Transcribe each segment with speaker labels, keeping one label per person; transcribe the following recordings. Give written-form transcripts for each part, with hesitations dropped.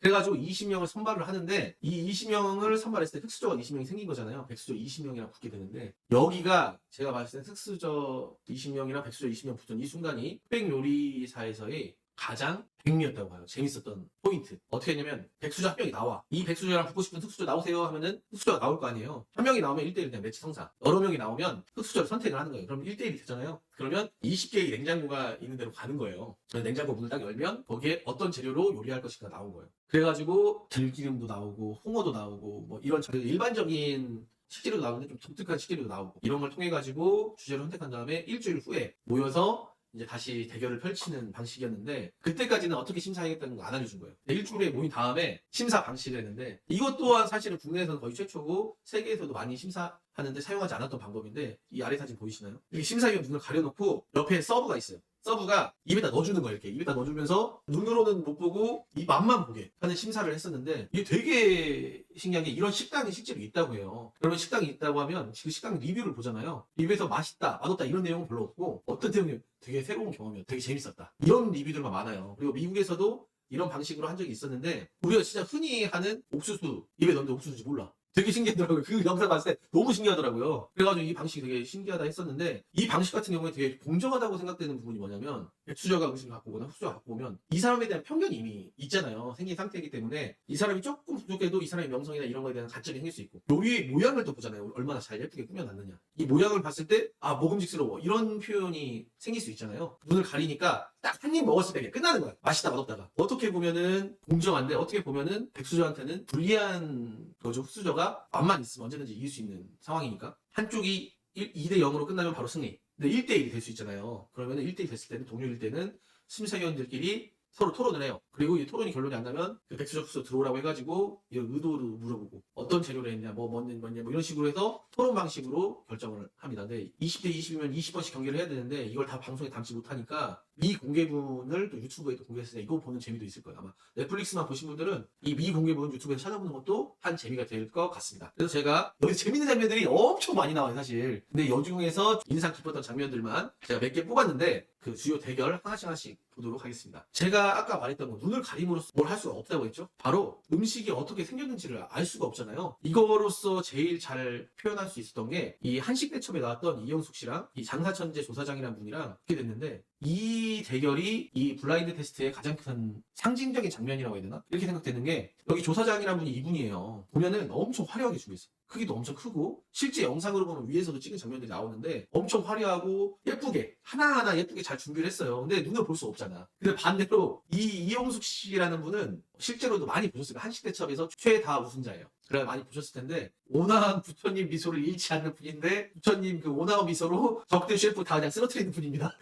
Speaker 1: 그래가지고 20명을 선발을 하는데 이 20명을 선발했을 때 흑수저가 20명이 생긴 거잖아요. 백수저 20명이랑 붙게 되는데 여기가 제가 봤을 때 흑수저 20명이랑 백수저 20명 붙은 이 순간이 흑백 요리사에서의 가장 백미였다고 봐요. 재밌었던 포인트. 어떻게 했냐면 백수저 한 명이 나와. 이 백수저랑 붙고 싶은 흑수저 나오세요 하면은 흑수저가 나올 거 아니에요. 한 명이 나오면 1대1 그냥 매치 성사. 여러 명이 나오면 흑수저를 선택을 하는 거예요. 그럼 1대1이 되잖아요. 그러면 20개의 냉장고가 있는 대로 가는 거예요. 냉장고 문을 딱 열면 거기에 어떤 재료로 요리할 것인가 나온 거예요. 그래가지고 들기름도 나오고 홍어도 나오고 뭐 이런 일반적인 식재료도 나오는데 좀 독특한 식재료도 나오고 이런 걸 통해 가지고 주제를 선택한 다음에 일주일 후에 모여서 이제 다시 대결을 펼치는 방식이었는데 그때까지는 어떻게 심사하겠다는 거 안 알려준 거예요. 일주일에 모인 다음에 심사 방식을 했는데 이것 또한 사실은 국내에서는 거의 최초고 세계에서도 많이 심사하는데 사용하지 않았던 방법인데 이 아래 사진 보이시나요? 이게 심사위원 눈을 가려놓고 옆에 서브가 있어요. 서브가 입에다 넣어주는 거예요. 이렇게 입에다 넣어주면서 눈으로는 못 보고 입 앞만 보게 하는 심사를 했었는데 이게 되게 신기한 게 이런 식당이 실제로 있다고 해요. 그러면 식당이 있다고 하면 그 식당 리뷰를 보잖아요. 리뷰에서 맛있다, 맛없다 이런 내용은 별로 없고 어떤 내용이 되게 새로운 경험이었다, 되게 재밌었다 이런 리뷰들만 많아요. 그리고 미국에서도 이런 방식으로 한 적이 있었는데 우리가 진짜 흔히 하는 옥수수 입에 넣는데 옥수수인지 몰라. 되게 신기하더라고요. 그 영상 봤을 때 너무 신기하더라고요. 그래가지고 이 방식이 되게 신기하다 했었는데 이 방식 같은 경우에 되게 공정하다고 생각되는 부분이 뭐냐면 백수저가 음식을 갖고 오거나 흑수저가 갖고 오면 이 사람에 대한 편견이 이미 있잖아요. 생긴 상태이기 때문에 이 사람이 조금 부족해도 이 사람의 명성이나 이런 거에 대한 가점이 생길 수 있고 요리의 모양을 또 보잖아요. 얼마나 잘 예쁘게 꾸며놨느냐. 이 모양을 봤을 때 아 먹음직스러워 이런 표현이 생길 수 있잖아요. 눈을 가리니까 딱 한 입 먹었을 때 그냥 끝나는 거야. 맛있다 맛없다가. 어떻게 보면은 공정한데 어떻게 보면은 백수저한테는 불리한 거죠. 흑수저가 맛만 있으면 언제든지 이길 수 있는 상황이니까 한쪽이 2대 0으로 끝나면 바로 승리. 근데 1대 1이 될 수 있잖아요. 그러면 1대 1 됐을 때는 동료일 때는 심사위원들끼리 서로 토론을 해요. 그리고 이 토론이 결론이 안 나면 그 백수저 흑수저 들어오라고 해가지고 이 의도를 물어보고 어떤 재료를 했냐 뭐 뭐냐 뭐 이런 식으로 해서 토론 방식으로 결정을 합니다. 근데 20대 20이면 20번씩 경기를 해야 되는데 이걸 다 방송에 담지 못하니까 미공개분을 또 유튜브에도 공개했으니까 이거 보는 재미도 있을 거예요. 아마 넷플릭스만 보신 분들은 이 미공개분 유튜브에서 찾아보는 것도 한 재미가 될 것 같습니다. 그래서 제가 여기 재밌는 장면들이 엄청 많이 나와요 사실. 근데 여중에서 인상 깊었던 장면들만 제가 몇 개 뽑았는데 그 주요 대결 하나씩 보도록 하겠습니다. 제가 아까 말했던 거 눈을 가림으로써 뭘 할 수가 없다고 했죠? 바로 음식이 어떻게 생겼는지를 알 수가 없잖아요. 이거로서 제일 잘 표현할 수 있었던 게 이 한식대첩에 나왔던 이영숙 씨랑 이 장사천재 조사장이라는 분이랑 그렇게 됐는데 이 대결이 이 블라인드 테스트의 가장 큰 상징적인 장면이라고 해야 되나? 이렇게 생각되는 게 여기 조사장이라는 분이 이분이에요. 보면은 엄청 화려하게 준비했어요. 크기도 엄청 크고 실제 영상으로 보면 위에서도 찍은 장면들이 나오는데 엄청 화려하고 예쁘게 하나하나 예쁘게 잘 준비를 했어요. 근데 눈을 볼 수 없잖아. 근데 반대로 이 이영숙 씨라는 분은 실제로도 많이 보셨을 거예요. 한식대첩에서 최다 우승자예요. 그래 많이 보셨을 텐데 오나한 부처님 미소를 잃지 않는 분인데 부처님 그 오나한 미소로 적대 셰프 다 그냥 쓰러뜨리는 분입니다.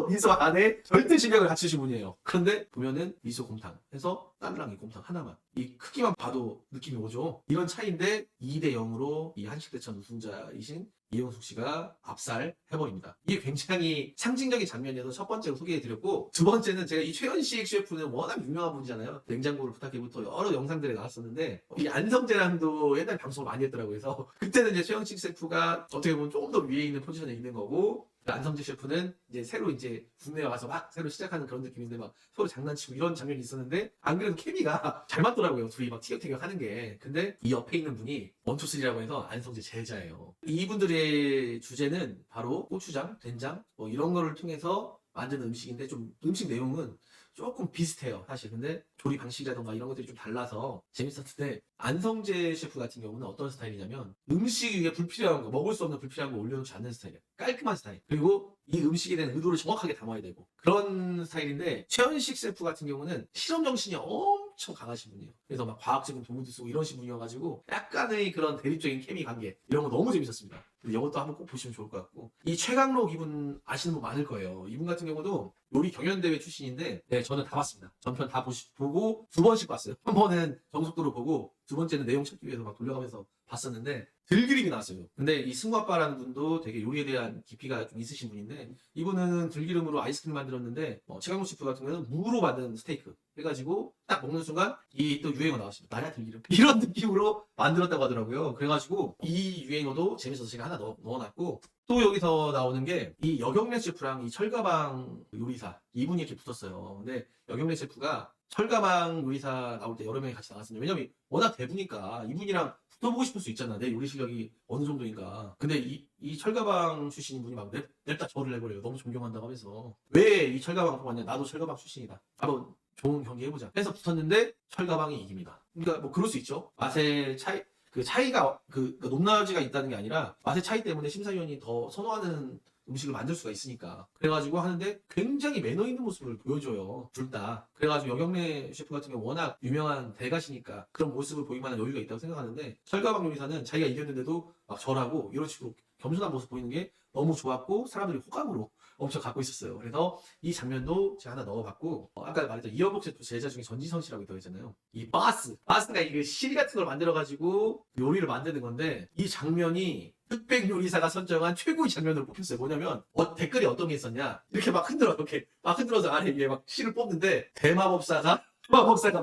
Speaker 1: 미소 안에 절대 실력을 갖추신 분이에요. 그런데 보면은 미소 곰탕 해서 따르랑이 곰탕 하나만 이 크기만 봐도 느낌이 오죠. 이런 차이인데 2대 0으로 이 한식대첩 우승자이신 이영숙 씨가 압살해버립니다. 이게 굉장히 상징적인 장면이어서 첫 번째로 소개해드렸고 두 번째는 제가 이 최현식 셰프는 워낙 유명한 분이잖아요. 냉장고를 부탁해부터 여러 영상들에 나왔었는데 이 안성재랑도 옛날 방송을 많이 했더라고요. 그래서 그때는 이제 최현식 셰프가 어떻게 보면 좀 더 위에 있는 포지션에 있는 거고 안성재 셰프는 이제 새로 이제 국내에 와서 막 새로 시작하는 그런 느낌인데 막 서로 장난치고 이런 장면이 있었는데 안 그래도 케미가 잘 맞더라고요. 둘이 막 티격태격 하는 게. 근데 이 옆에 있는 분이 원투쓰리라고 해서 안성재 제자예요. 이분들의 주제는 바로 고추장, 된장 뭐 이런 거를 통해서 만든 음식인데 좀 음식 내용은 조금 비슷해요 사실. 근데 조리 방식이라던가 이런 것들이 좀 달라서 재밌었는데 안성재 셰프 같은 경우는 어떤 스타일이냐면 음식 위에 불필요한 거 먹을 수 없는 불필요한 거 올려놓지 않는 스타일이에요. 깔끔한 스타일. 그리고 이 음식에 대한 의도를 정확하게 담아야 되고 그런 스타일인데 최현식 셰프 같은 경우는 실험 정신이 엄청 강하신 분이에요. 그래서 막 과학적인 도구도 쓰고 이러신 분이어가지고 약간의 그런 대립적인 케미 관계 이런 거 너무 재밌었습니다. 이것도 한번 꼭 보시면 좋을 것 같고 이 최강록 이분 아시는 분 많을 거예요. 이분 같은 경우도 요리 경연대회 출신인데 네 저는 다 봤습니다. 전편 다 보고 두 번씩 봤어요. 한 번은 정석도로 보고 두 번째는 내용 찾기 위해서 막 돌려가면서 봤었는데 들기름이 나왔어요. 근데 이 승우 아빠라는 분도 되게 요리에 대한 깊이가 좀 있으신 분인데 이분은 들기름으로 아이스크림 만들었는데 최강욱 셰프 같은 경우는 무로 만든 스테이크 해가지고 딱 먹는 순간 이 또 유행어 나왔습니다. 나야 들기름 이런 느낌으로 만들었다고 하더라고요. 그래가지고 이 유행어도 재밌어서 제가 하나 넣어놨고 또 여기서 나오는 게 이 여경래 셰프랑 이 철가방 요리사 이분이 이렇게 붙었어요. 근데 여경래 셰프가 철가방 요리사 나올 때 여러 명이 같이 나왔습니다. 왜냐면 워낙 대부니까 이분이랑 붙어보고 싶을 수 있잖아. 내 요리 실력이 어느 정도인가. 근데 이 철가방 출신인 분이 막 냅다 절을 해버려요. 너무 존경한다고 하면서. 왜 이 철가방 뽑았냐? 나도 철가방 출신이다. 한번 좋은 경기 해보자. 해서 붙었는데 철가방이 이깁니다. 그러니까 뭐 그럴 수 있죠. 맛의 차이, 그 차이가 그 높낮이가 있다는 게 아니라 맛의 차이 때문에 심사위원이 더 선호하는 음식을 만들 수가 있으니까. 그래가지고 하는데 굉장히 매너 있는 모습을 보여줘요. 둘 다. 그래가지고 여경래 셰프 같은 경우 워낙 유명한 대가시니까 그런 모습을 보일 만한 여유가 있다고 생각하는데 철가방 요리사는 자기가 이겼는데도 막 절하고 이런 식으로 겸손한 모습 보이는 게 너무 좋았고 사람들이 호감으로 엄청 갖고 있었어요. 그래서 이 장면도 제가 하나 넣어봤고 아까 말했던 이연복 셰프 제자 중에 전지선 씨라고 있잖아요. 이 바스가 이게 실 같은 걸 만들어가지고 요리를 만드는 건데 이 장면이 흑백 요리사가 선정한 최고의 장면으로 뽑혔어요. 뭐냐면 댓글이 어떤 게 있었냐 이렇게 막 흔들어 이렇게 막 흔들어서 안에 위에 막 실을 뽑는데 대마법사가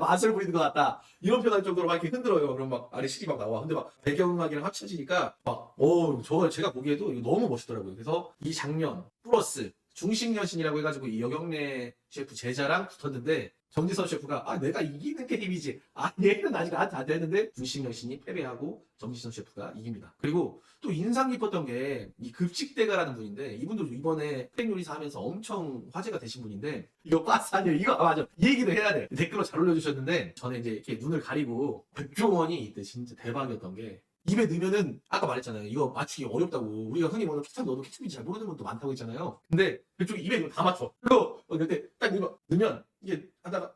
Speaker 1: 맛을 보이는 것 같다 이런 표현할 정도로 막 이렇게 흔들어요. 그럼 막 안에 실이 막 나와. 근데 막 배경음악이랑 합쳐지니까 저거 제가 보기에도 이거 너무 멋있더라고요. 그래서 이 장면 플러스 중식여신이라고 해가지고 이 여경래 셰프 제자랑 붙었는데 정지선 셰프가 내가 이기는 게임이지 얘는 아직 나한테 안 되는데 중식여신이 패배하고 정지선 셰프가 이깁니다. 그리고 또 인상 깊었던 게 이 급식대가라는 분인데 이분도 이번에 흑백 요리사 하면서 엄청 화제가 되신 분인데 이거 빠스 아니에요. 이거 맞아. 이 얘기도 해야 돼. 댓글로 잘 올려주셨는데 전에 이제 이렇게 눈을 가리고 백종원이 이때 진짜 대박이었던 게 입에 넣으면은 아까 말했잖아요. 이거 맞추기 어렵다고. 우리가 흔히 먹는 케찹 넣어도 케찹인지 잘 모르는 분도 많다고 했잖아요. 근데 그쪽 입에 넣으면 다 맞춰. 그거 그때 딱 넣으면 이게 하다가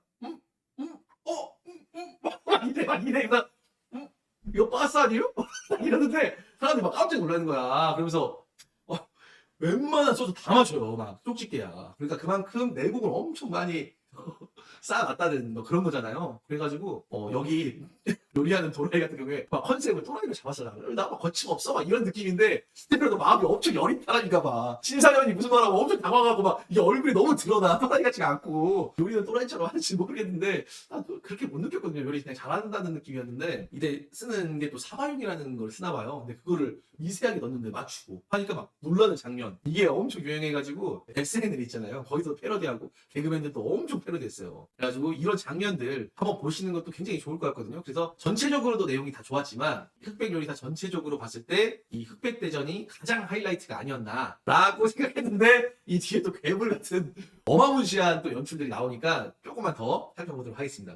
Speaker 1: 이래 그래서 이거 빠스 아니에요? 이러는데 사람들이 막 깜짝 놀라는 거야. 그러면서 웬만한 소스 다 맞춰요. 막 쪽집게야. 그러니까 그만큼 내공을 엄청 많이 쌓아놨다는 뭐 그런 거잖아요. 그래가지고 여기 요리하는 도라이 같은 경우에 막 컨셉을 또라이로 잡았어. 나 막 거침없어 막 이런 느낌인데 스테로도 마음이 엄청 여린 사람인가 봐. 심사위원이 무슨 말하고 엄청 당황하고 막 이게 얼굴이 너무 드러나. 또라이 같지가 않고 요리는 또라이처럼 하는지 모르겠는데 나도 그렇게 못 느꼈거든요. 요리 그냥 잘한다는 느낌이었는데 이제 쓰는 게 또 사바용이라는 걸 쓰나 봐요. 근데 그거를 미세하게 넣는데 맞추고 하니까 막 놀라는 장면. 이게 엄청 유행해가지고 SNL 있잖아요. 거기서 패러디하고 개그맨들도 엄청 패러디했어요. 그래가지고 이런 장면들 한번 보시는 것도 굉장히 좋을 것 같거든요. 그래서 전체적으로도 내용이 다 좋았지만 흑백 요리사 전체적으로 봤을 때 이 흑백 대전이 가장 하이라이트가 아니었나라고 생각했는데 이 뒤에 또 괴물 같은 어마무시한 또 연출들이 나오니까 조금만 더 살펴보도록 하겠습니다.